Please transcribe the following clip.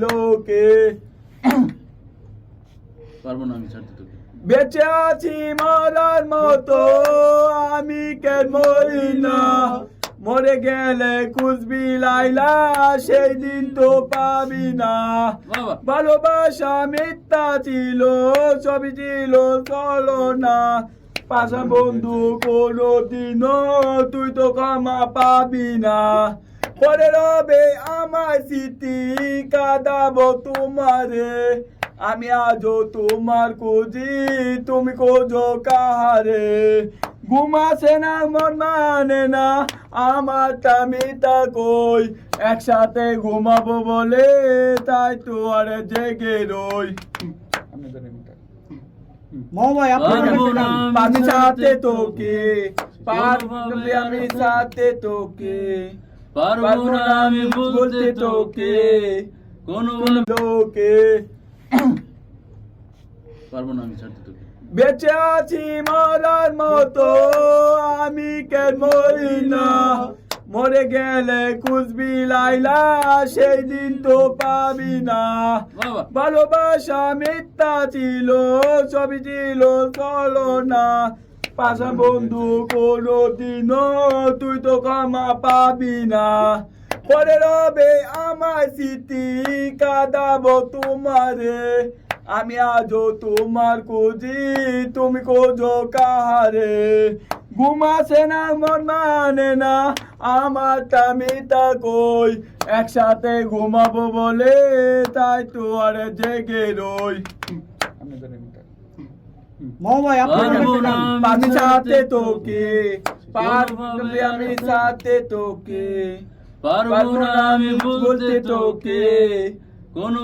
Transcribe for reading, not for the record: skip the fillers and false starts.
লোকে পারবো না আমি ছাড়তে তোকে। বেঁচে আছি মরার মতো, আমি কেন মরি না। মরে গেলে খুঁজবি লাইলা, সেই দিন তো পাবি না। বাবা ভালোবাসা মিথ্যা ছিল, সবই ছিল চলো না। পাশা বন্ধু কোনো দিনও তুই তো ক্ষমা পাবি না। পরে রবে আমার স্মৃতি, কাঁদাবো তোমারে। আমি আজও তোমার খুঁজি, তুমি খোঁজো কাহারে। ঘুমাসে না মন মানে না, আমার তামিতা কই। একসাথে ঘুমাবো বলে তাই তো আর জেগে রই। পারবো না আমি সাথে তোকে, পারবি আমি সাথে তোকে। পারবো না আমি বলতে তোকে কোনো লোকে পারবো না আমি ছাড়তে তোকে। বেঁচে আছি মরার মতো, আমি কেন মরি না। মরে গেলে খুঁজবি লাইলা, সেই দিন তো পাবি না। বাবা ভালোবাসা মিথ্যা ছিল, সবই ছিল চলো না। পাশা বন্ধু কোনো দিনও তুই তো ক্ষমা পাবি না। পরে রবে আমার স্মৃতি, কাঁদাবো তোমারে। আমি আজও তোমার খুঁজি, তুমি খোঁজো কাহারে। ঘুমাসে না মন মানে না, আমার তামিতা কই। একসাথে ঘুমাবো বলে তাই তো আর জেগে রই। পারবো না আমি সাথে তোকে, পারবি আমি সাথে তোকে। পারবো না আমি বলতে তোকে কোনো